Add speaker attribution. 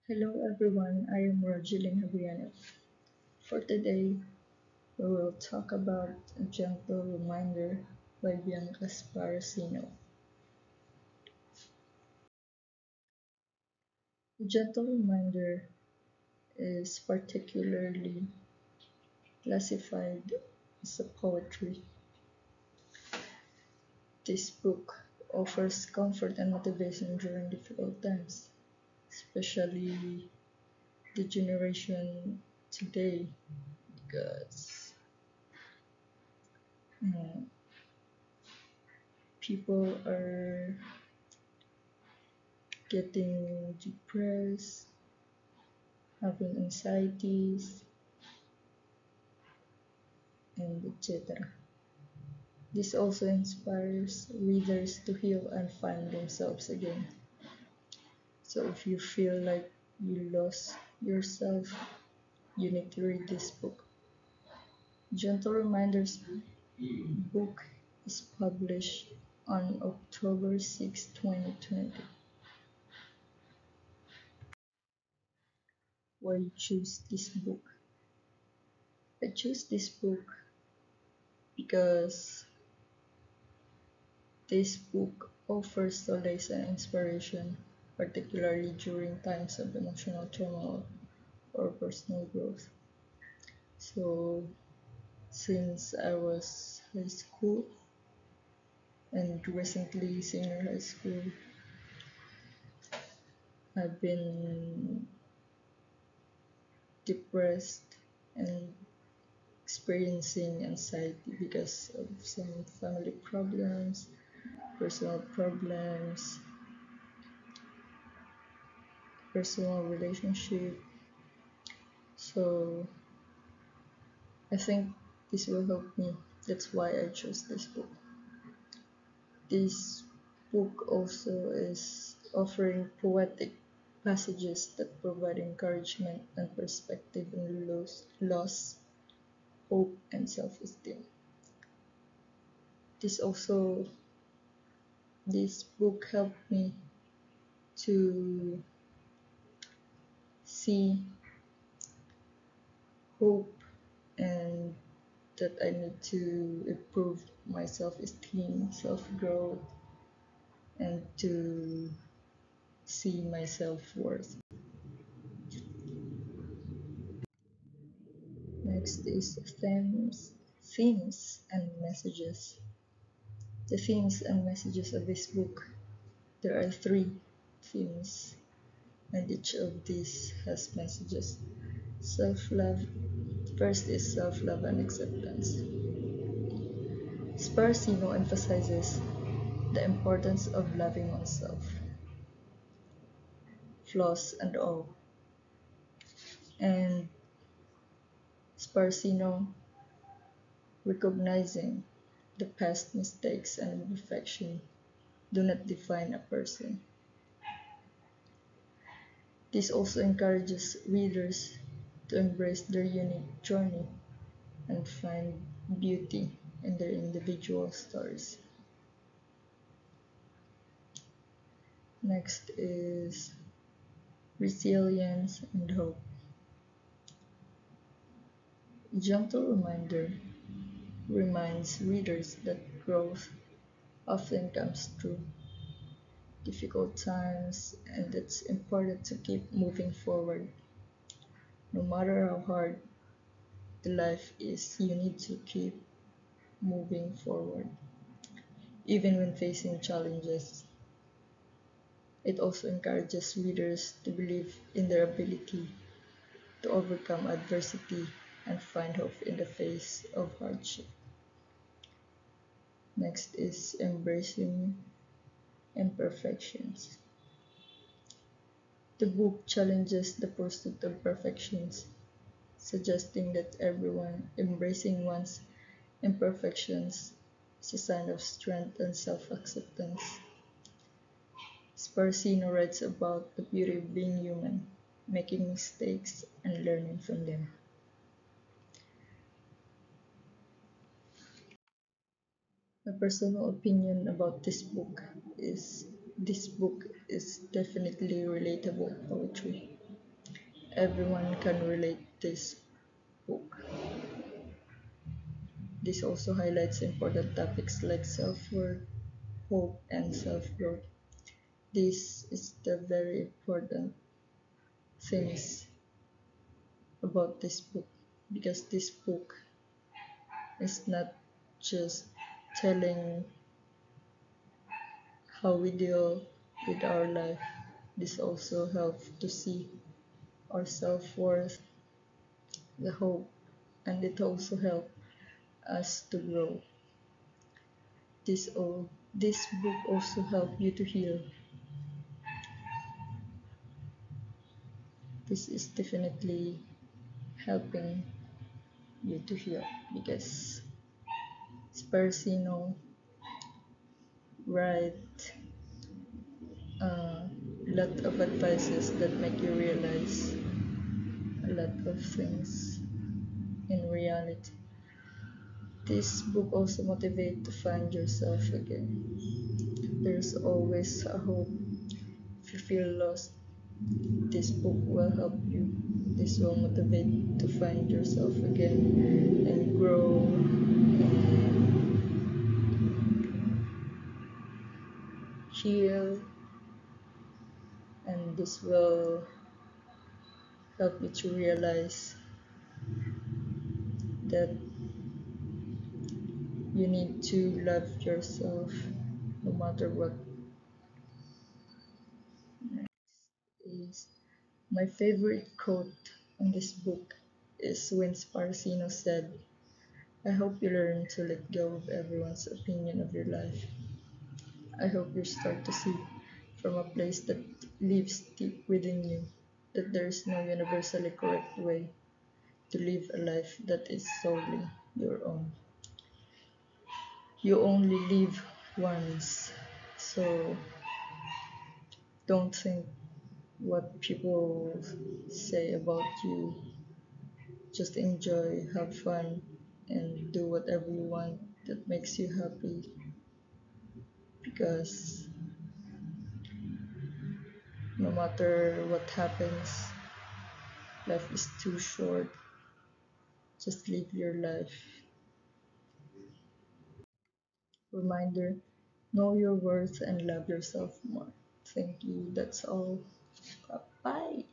Speaker 1: Hello everyone, I am Rogeline Habriano. For today, we will talk about A Gentle Reminder by Bianca Sparacino. A Gentle Reminder is particularly classified as a poetry. This book offers comfort and motivation during difficult times, especially the generation today, because uh, people are getting depressed, having anxieties, and etc. This also inspires readers to heal and find themselves again. So if you feel like you lost yourself, you need to read this book. Gentle Reminders book is published on October 6, 2020. Why you choose this book? I choose this book because this book offers solace and inspiration, particularly during times of emotional turmoil or personal growth. So, since I was high school and recently senior high school, I've been depressed and experiencing anxiety because of some family problems, personal problems, personal relationship. So, I think this will help me. That's why I chose this book. This book also is offering poetic passages that provide encouragement and perspective in loss, hope, and self-esteem. This also this book helped me to see hope and that I need to improve my self-esteem, self-growth, and to see my self-worth. Next is themes and messages. The themes and messages of this book. There are three themes, and each of these has messages. Self love. First is self love and acceptance. Sparacino emphasizes the importance of loving oneself, flaws and all. And Sparacino recognizing the past mistakes and imperfection do not define a person. This also encourages readers to embrace their unique journey and find beauty in their individual stories. Next is resilience and hope. Gentle reminder reminds readers that growth often comes through difficult times and it's important to keep moving forward. No matter how hard the life is, you need to keep moving forward, even when facing challenges. It also encourages readers to believe in their ability to overcome adversity and find hope in the face of hardship. Next is embracing imperfections. The book challenges the pursuit of perfections, suggesting that everyone embracing one's imperfections is a sign of strength and self acceptance. Sparacino writes about the beauty of being human, making mistakes, and learning from them. My personal opinion about this book is definitely relatable poetry. everyone can relate this book. This also highlights important topics like self-worth, hope, and self-growth. This is the very important things about this book because this book is not just telling how we deal with our life. This also helps to see our self-worth, the hope, and it also helps us to grow. This book also help you to heal. This is definitely helping you to heal because Sparacino write a lot of advices that make you realize a lot of things in reality. This book also motivates to find yourself again. There's always a hope. If you feel lost, this book will help you. This will motivate to find yourself again and grow and heal, and this will help you to realize that you need to love yourself no matter what. Next is my favorite quote in this book is when Sparacino said, I hope you learn to let go of everyone's opinion of your life. I hope you start to see from a place that lives deep within you that there is no universally correct way to live a life that is solely your own. You only live once, so don't think what people say about you. Just enjoy, have fun, and do whatever you want that makes you happy because no matter what happens, life is too short. Just live your life. Reminder, know your worth and love yourself more. Thank you. That's all. Bye.